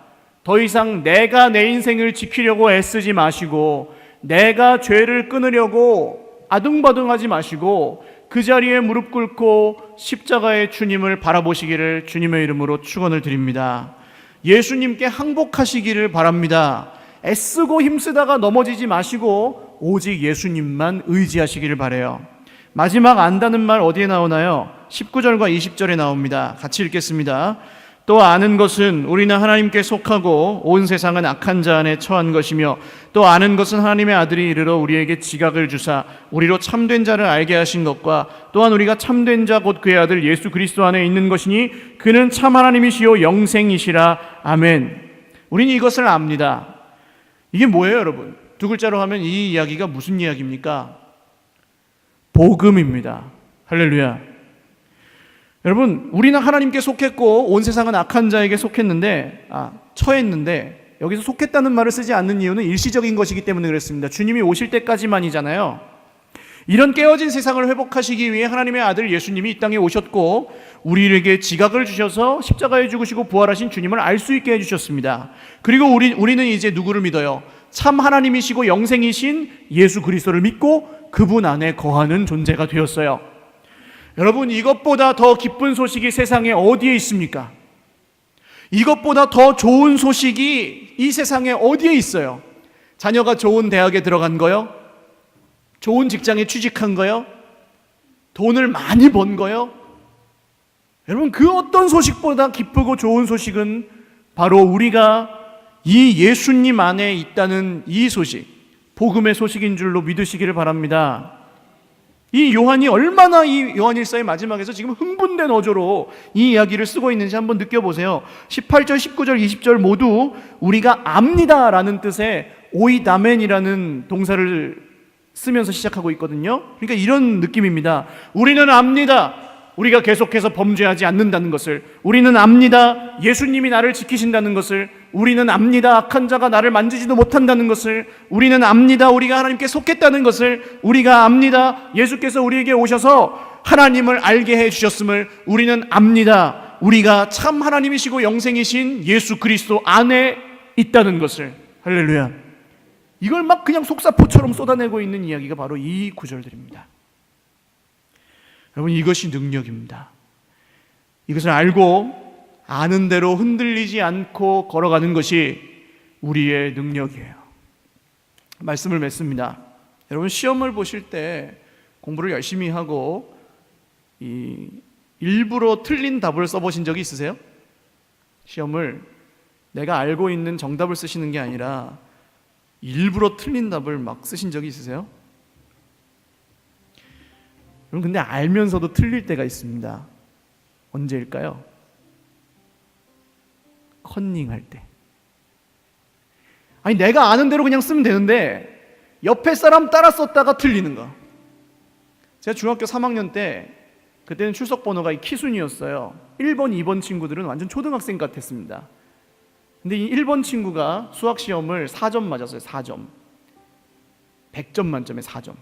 더 이상 내가 내 인생을 지키려고 애쓰지 마시고, 내가 죄를 끊으려고 아둥바둥하지 마시고, 그 자리에 무릎 꿇고 십자가의 주님을 바라보시기를 주님의 이름으로 축원을 드립니다. 예수님께 항복하시기를 바랍니다. 애쓰고 힘쓰다가 넘어지지 마시고 오직 예수님만 의지하시기를 바라요. 마지막 안다는 말 어디에 나오나요? 19절과 20절에 나옵니다. 같이 읽겠습니다. 또 아는 것은 우리는 하나님께 속하고 온 세상은 악한 자 안에 처한 것이며, 또 아는 것은 하나님의 아들이 이르러 우리에게 지각을 주사 우리로 참된 자를 알게 하신 것과, 또한 우리가 참된 자 곧 그의 아들 예수 그리스도 안에 있는 것이니 그는 참 하나님이시요 영생이시라. 아멘. 우리는 이것을 압니다. 이게 뭐예요, 여러분? 두 글자로 하면 이 이야기가 무슨 이야기입니까? 복음입니다. 할렐루야. 여러분, 우리는 하나님께 속했고 온 세상은 악한 자에게 처했는데, 여기서 속했다는 말을 쓰지 않는 이유는 일시적인 것이기 때문에 그렇습니다. 주님이 오실 때까지만이잖아요. 이런 깨어진 세상을 회복하시기 위해 하나님의 아들 예수님이 이 땅에 오셨고, 우리에게 지각을 주셔서 십자가에 죽으시고 부활하신 주님을 알 수 있게 해주셨습니다. 그리고 우리는 이제 누구를 믿어요? 참 하나님이시고 영생이신 예수 그리스도를 믿고 그분 안에 거하는 존재가 되었어요. 여러분, 이것보다 더 기쁜 소식이 세상에 어디에 있습니까? 이것보다 더 좋은 소식이 이 세상에 어디에 있어요? 자녀가 좋은 대학에 들어간 거요? 좋은 직장에 취직한 거요? 돈을 많이 번 거요? 여러분, 그 어떤 소식보다 기쁘고 좋은 소식은 바로 우리가 이 예수님 안에 있다는 이 소식, 복음의 소식인 줄로 믿으시기를 바랍니다. 이 요한이 얼마나 이 요한일서의 마지막에서 지금 흥분된 어조로 이 이야기를 쓰고 있는지 한번 느껴보세요. 18절, 19절, 20절 모두 우리가 압니다라는 뜻의 오이다멘이라는 동사를 쓰면서 시작하고 있거든요. 그러니까 이런 느낌입니다. 우리는 압니다. 우리가 계속해서 범죄하지 않는다는 것을. 우리는 압니다. 예수님이 나를 지키신다는 것을. 우리는 압니다. 악한 자가 나를 만지지도 못한다는 것을. 우리는 압니다. 우리가 하나님께 속했다는 것을. 우리가 압니다. 예수께서 우리에게 오셔서 하나님을 알게 해주셨음을. 우리는 압니다. 우리가 참 하나님이시고 영생이신 예수 그리스도 안에 있다는 것을. 할렐루야. 이걸 막 그냥 속사포처럼 쏟아내고 있는 이야기가 바로 이 구절들입니다. 여러분, 이것이 능력입니다. 이것을 알고 아는 대로 흔들리지 않고 걸어가는 것이 우리의 능력이에요. 말씀을 맺습니다. 여러분, 시험을 보실 때 공부를 열심히 하고 일부러 틀린 답을 써보신 적이 있으세요? 시험을 내가 알고 있는 정답을 쓰시는 게 아니라 일부러 틀린 답을 막 쓰신 적이 있으세요? 근데 알면서도 틀릴 때가 있습니다. 언제일까요? 컨닝할 때. 아니, 내가 아는 대로 그냥 쓰면 되는데 옆에 사람 따라 썼다가 틀리는 거. 제가 중학교 3학년 때, 그때는 출석 번호가 키순이었어요. 1번, 2번 친구들은 완전 초등학생 같았습니다. 근데 이 1번 친구가 수학 시험을 4점 맞았어요. 4점. 100점 만점에 4점.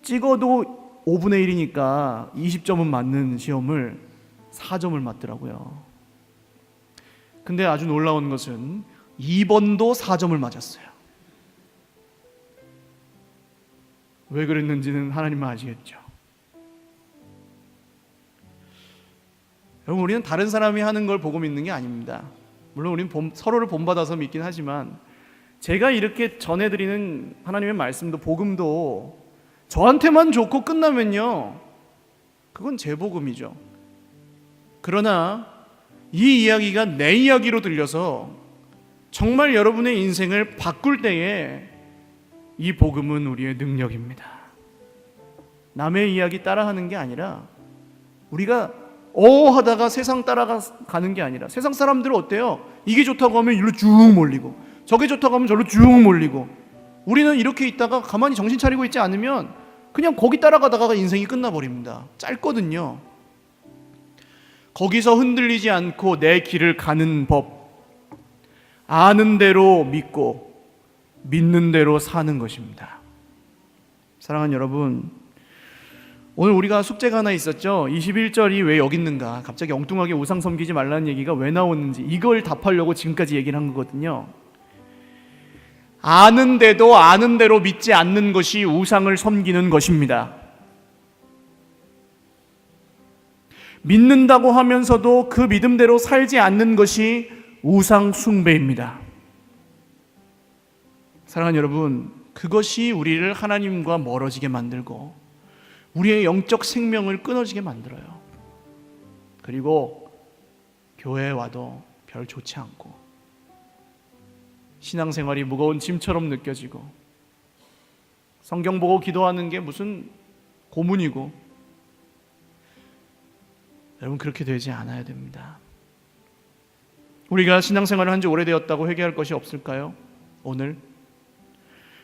찍어도 5분의 1이니까 20점은 맞는 시험을 4점을 맞더라고요. 근데 아주 놀라운 것은 2번도 4점을 맞았어요. 왜 그랬는지는 하나님만 아시겠죠. 여러분, 우리는 다른 사람이 하는 걸 보고 믿는 게 아닙니다. 물론 우리는 서로를 본받아서 믿긴 하지만 제가 이렇게 전해드리는 하나님의 말씀도 복음도 저한테만 좋고 끝나면요, 그건 제 복음이죠. 그러나 이 이야기가 내 이야기로 들려서 정말 여러분의 인생을 바꿀 때에 이 복음은 우리의 능력입니다. 남의 이야기 따라하는 게 아니라 우리가 하다가 세상 따라가는 게 아니라, 세상 사람들은 어때요? 이게 좋다고 하면 일로 쭉 몰리고 저게 좋다고 하면 절로 쭉 몰리고, 우리는 이렇게 있다가 가만히 정신 차리고 있지 않으면 그냥 거기 따라가다가 인생이 끝나버립니다. 짧거든요. 거기서 흔들리지 않고 내 길을 가는 법, 아는 대로 믿고 믿는 대로 사는 것입니다. 사랑하는 여러분, 오늘 우리가 숙제가 하나 있었죠. 21절이 왜 여기 있는가, 갑자기 엉뚱하게 우상 섬기지 말라는 얘기가 왜 나오는지, 이걸 답하려고 지금까지 얘기를 한 거거든요. 아는데도 아는 대로 믿지 않는 것이 우상을 섬기는 것입니다. 믿는다고 하면서도 그 믿음대로 살지 않는 것이 우상 숭배입니다. 사랑하는 여러분, 그것이 우리를 하나님과 멀어지게 만들고 우리의 영적 생명을 끊어지게 만들어요. 그리고 교회에 와도 별 좋지 않고 신앙생활이 무거운 짐처럼 느껴지고 성경 보고 기도하는 게 무슨 고문이고, 여러분 그렇게 되지 않아야 됩니다. 우리가 신앙생활을 한 지 오래되었다고 회개할 것이 없을까요? 오늘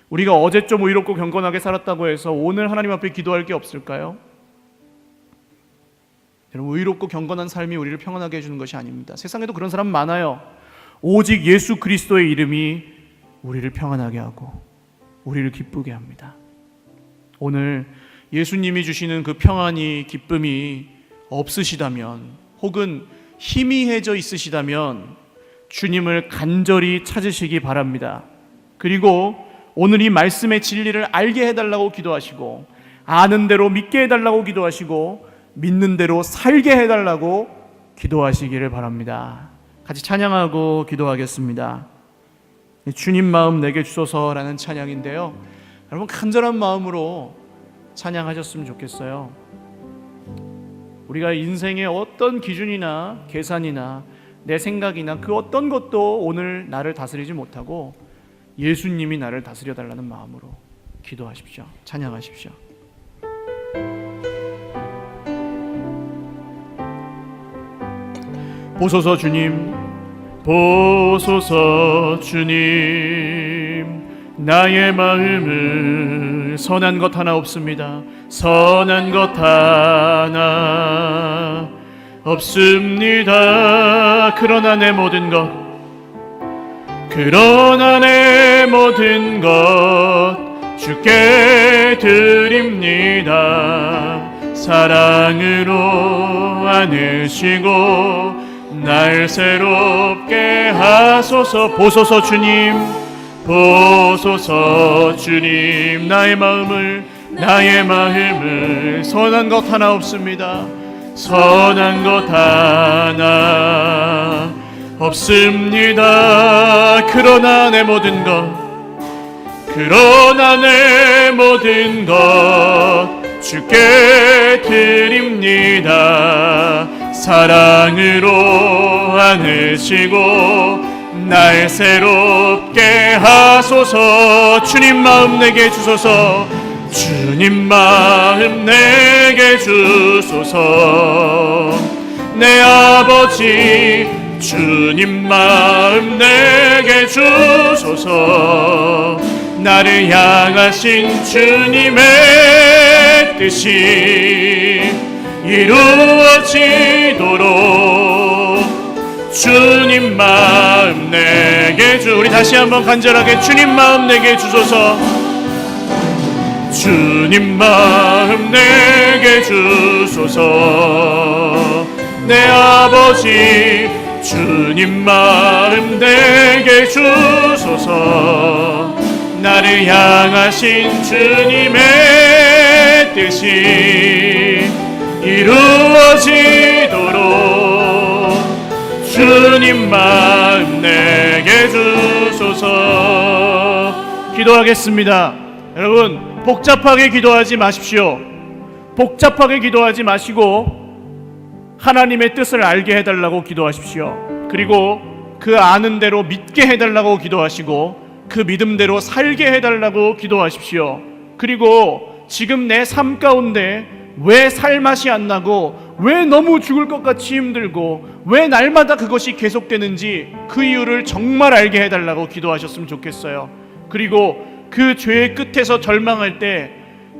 우리가 어제 좀 의롭고 경건하게 살았다고 해서 오늘 하나님 앞에 기도할 게 없을까요? 여러분, 의롭고 경건한 삶이 우리를 평안하게 해주는 것이 아닙니다. 세상에도 그런 사람 많아요. 오직 예수 그리스도의 이름이 우리를 평안하게 하고 우리를 기쁘게 합니다. 오늘 예수님이 주시는 그 평안이, 기쁨이 없으시다면, 혹은 희미해져 있으시다면 주님을 간절히 찾으시기 바랍니다. 그리고 오늘 이 말씀의 진리를 알게 해달라고 기도하시고, 아는 대로 믿게 해달라고 기도하시고, 믿는 대로 살게 해달라고 기도하시기를 바랍니다. 같이 찬양하고 기도하겠습니다. 주님 마음 내게 주소서라는 찬양인데요, 여러분 간절한 마음으로 찬양하셨으면 좋겠어요. 우리가 인생의 어떤 기준이나 계산이나 내 생각이나 그 어떤 것도 오늘 나를 다스리지 못하고 예수님이 나를 다스려 달라는 마음으로 기도하십시오. 찬양하십시오. 보소서 주님, 보소서 주님, 나의 마음을 선한 것 하나 없습니다. 선한 것 하나 없습니다. 그러나 내 모든 것, 그러나 내 모든 것 주께 드립니다. 사랑으로 안으시고 날 새롭게 하소서. 보소서 주님, 보소서 주님, 나의 마음을 선한 것 하나 없습니다. 선한 것 하나 없습니다. 그러나 내 모든 것 주께 드립니다. 사랑으로 안으시고 날 새롭게 하소서. 주님 마음 내게 주소서. 주님 마음 내게 주소서. 내 아버지 주님 마음 내게 주소서. 나를 향하신 주님의 뜻이 이루어지도록 주님 마음 내게 우리 다시 한번 간절하게 주님 마음 내게 주소서. 주님 마음 내게 주소서. 내 아버지 주님 마음 내게 주소서. 나를 향하신 주님의 뜻이 이루어지도록 주님 주님 마음 내게 주소서. 기도하겠습니다. 여러분, 복잡하게 기도하지 마십시오. 복잡하게 기도하지 마시고 하나님의 뜻을 알게 해달라고 기도하십시오. 그리고 그 아는 대로 믿게 해달라고 기도하시고 그 믿음대로 살게 해달라고 기도하십시오. 그리고 지금 내 삶 가운데 왜 살맛이 안 나고 왜 너무 죽을 것 같이 힘들고 왜 날마다 그것이 계속되는지 그 이유를 정말 알게 해달라고 기도하셨으면 좋겠어요. 그리고 그 죄의 끝에서 절망할 때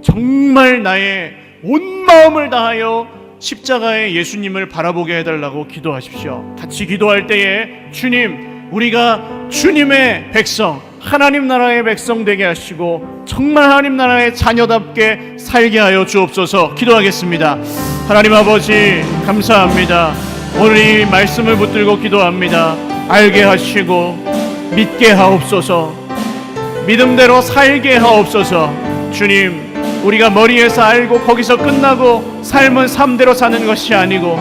정말 나의 온 마음을 다하여 십자가의 예수님을 바라보게 해달라고 기도하십시오. 같이 기도할 때에 주님, 우리가 주님의 백성, 하나님 나라의 백성 되게 하시고 정말 하나님 나라의 자녀답게 살게 하여 주옵소서. 기도하겠습니다. 하나님 아버지, 감사합니다. 오늘 이 말씀을 붙들고 기도합니다. 알게 하시고 믿게 하옵소서. 믿음대로 살게 하옵소서. 주님, 우리가 머리에서 알고 거기서 끝나고 삶은 삶대로 사는 것이 아니고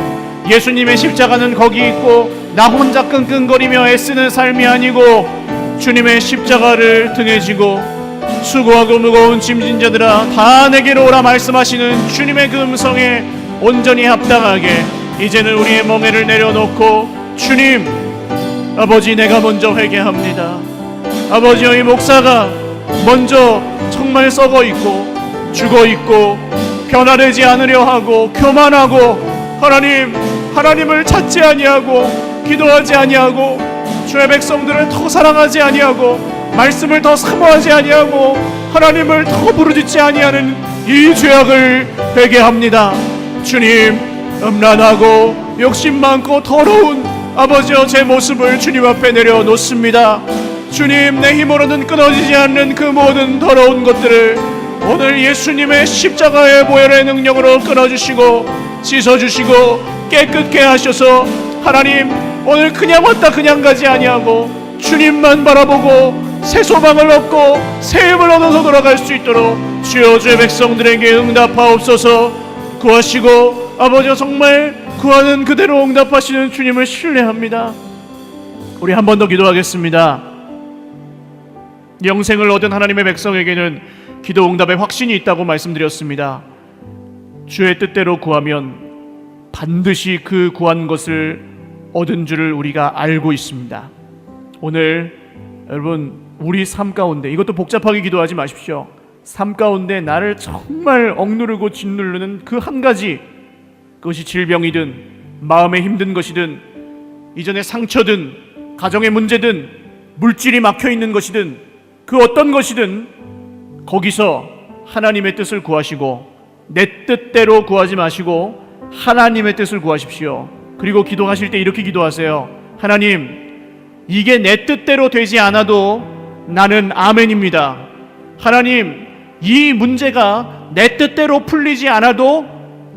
예수님의 십자가는 거기 있고 나 혼자 끙끙거리며 애쓰는 삶이 아니고 주님의 십자가를 등에 지고 수고하고 무거운 짐진 자들아 다 내게로 오라 말씀하시는 주님의 그 음성에 온전히 합당하게 이제는 우리의 멍에를 내려놓고 주님, 아버지, 내가 먼저 회개합니다. 아버지여, 이 목사가 먼저 정말 썩어 있고 죽어 있고 변화되지 않으려 하고 교만하고 하나님을 찾지 아니하고 기도하지 아니하고 주의 백성들을 더 사랑하지 아니하고 말씀을 더 사모하지 아니하고 하나님을 더 부르짖지 아니하는 이 죄악을 회개합니다. 주님, 음란하고 욕심 많고 더러운 아버지여 제 모습을 주님 앞에 내려놓습니다. 주님, 내 힘으로는 끊어지지 않는 그 모든 더러운 것들을 오늘 예수님의 십자가의 보혈의 능력으로 끊어주시고 씻어주시고 깨끗게 하셔서 하나님, 오늘 그냥 왔다 그냥 가지 아니하고 주님만 바라보고 새 소망을 얻고 새 힘을 얻어서 돌아갈 수 있도록 주여 주의 백성들에게 응답하옵소서. 구하시고 아버지 정말 구하는 그대로 응답하시는 주님을 신뢰합니다. 우리 한 번 더 기도하겠습니다. 영생을 얻은 하나님의 백성에게는 기도 응답의 확신이 있다고 말씀드렸습니다. 주의 뜻대로 구하면 반드시 그 구한 것을 얻은 줄을 우리가 알고 있습니다. 오늘 여러분, 우리 삶 가운데, 이것도 복잡하게 기도하지 마십시오. 삶 가운데 나를 정말 억누르고 짓누르는 그 한 가지, 그것이 질병이든 마음에 힘든 것이든 이전의 상처든 가정의 문제든 물질이 막혀있는 것이든 그 어떤 것이든 거기서 하나님의 뜻을 구하시고 내 뜻대로 구하지 마시고 하나님의 뜻을 구하십시오. 그리고 기도하실 때 이렇게 기도하세요. 하나님, 이게 내 뜻대로 되지 않아도 나는 아멘입니다. 하나님, 이 문제가 내 뜻대로 풀리지 않아도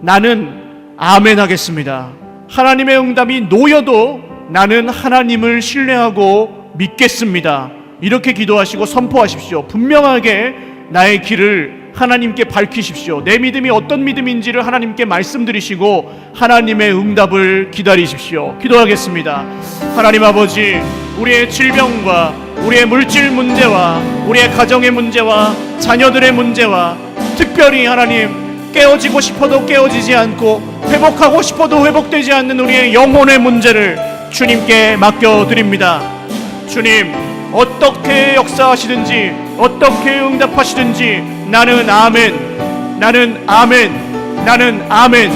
나는 아멘 하겠습니다. 하나님의 응답이 놓여도 나는 하나님을 신뢰하고 믿겠습니다. 이렇게 기도하시고 선포하십시오. 분명하게 나의 길을 하나님께 밝히십시오. 내 믿음이 어떤 믿음인지를 하나님께 말씀드리시고 하나님의 응답을 기다리십시오. 기도하겠습니다. 하나님 아버지, 우리의 질병과 우리의 물질 문제와 우리의 가정의 문제와 자녀들의 문제와 특별히 하나님, 깨어지고 싶어도 깨어지지 않고 회복하고 싶어도 회복되지 않는 우리의 영혼의 문제를 주님께 맡겨드립니다. 주님, 어떻게 역사하시든지 어떻게 응답하시든지 나는 아멘, 나는 아멘, 나는 아멘.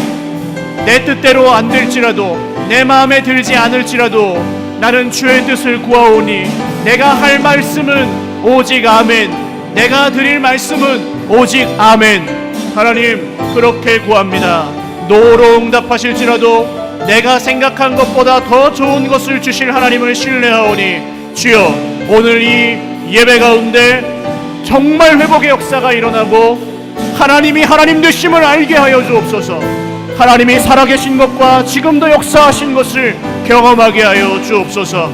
내 뜻대로 안 될지라도 내 마음에 들지 않을지라도 나는 주의 뜻을 구하오니 내가 할 말씀은 오직 아멘, 내가 드릴 말씀은 오직 아멘. 하나님, 그렇게 구합니다. 노로 응답하실지라도 내가 생각한 것보다 더 좋은 것을 주실 하나님을 신뢰하오니 주여, 오늘 이 예배 가운데 정말 회복의 역사가 일어나고 하나님이 하나님 되심을 알게 하여 주옵소서. 하나님이 살아계신 것과 지금도 역사하신 것을 경험하게 하여 주옵소서.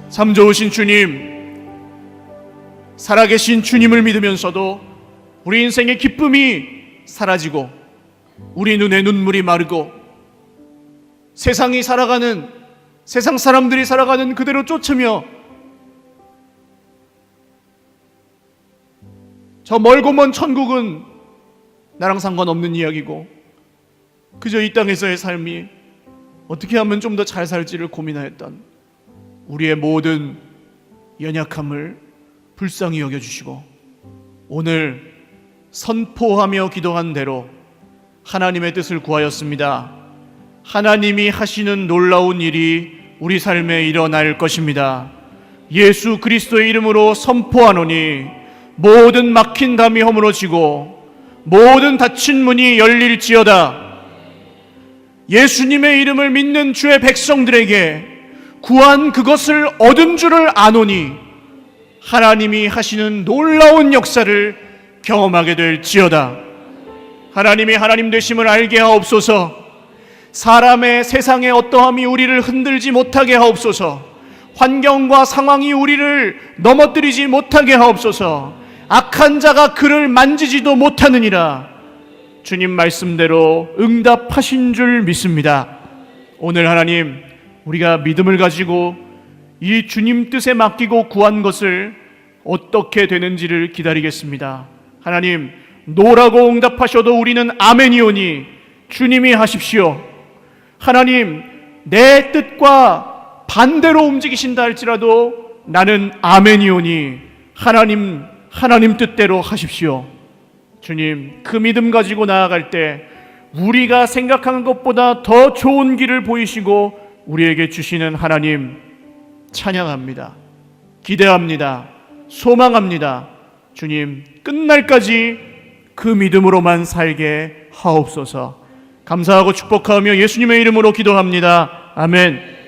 참 좋으신 주님, 살아계신 주님을 믿으면서도 우리 인생의 기쁨이 사라지고 우리 눈에 눈물이 마르고 세상 사람들이 살아가는 그대로 쫓으며 저 멀고 먼 천국은 나랑 상관없는 이야기고 그저 이 땅에서의 삶이 어떻게 하면 좀 더 잘 살지를 고민하였던 우리의 모든 연약함을 불쌍히 여겨주시고 오늘 선포하며 기도한 대로 하나님의 뜻을 구하였습니다. 하나님이 하시는 놀라운 일이 우리 삶에 일어날 것입니다. 예수 그리스도의 이름으로 선포하노니 모든 막힌 담이 허물어지고 모든 닫힌 문이 열릴지어다. 예수님의 이름을 믿는 주의 백성들에게 구한 그것을 얻은 줄을 아노니 하나님이 하시는 놀라운 역사를 경험하게 될지어다. 하나님이 하나님 되심을 알게 하옵소서. 사람의 세상의 어떠함이 우리를 흔들지 못하게 하옵소서. 환경과 상황이 우리를 넘어뜨리지 못하게 하옵소서. 악한 자가 그를 만지지도 못하느니라. 주님 말씀대로 응답하신 줄 믿습니다. 오늘 하나님, 우리가 믿음을 가지고 이 주님 뜻에 맡기고 구한 것을 어떻게 되는지를 기다리겠습니다. 하나님, 노라고 응답하셔도 우리는 아멘이오니 주님이 하십시오. 하나님, 내 뜻과 반대로 움직이신다 할지라도 나는 아멘이오니 하나님 뜻대로 하십시오. 주님, 그 믿음 가지고 나아갈 때 우리가 생각하는 것보다 더 좋은 길을 보이시고 우리에게 주시는 하나님 찬양합니다. 기대합니다. 소망합니다. 주님, 끝날까지 그 믿음으로만 살게 하옵소서. 감사하고 축복하며 예수님의 이름으로 기도합니다. 아멘.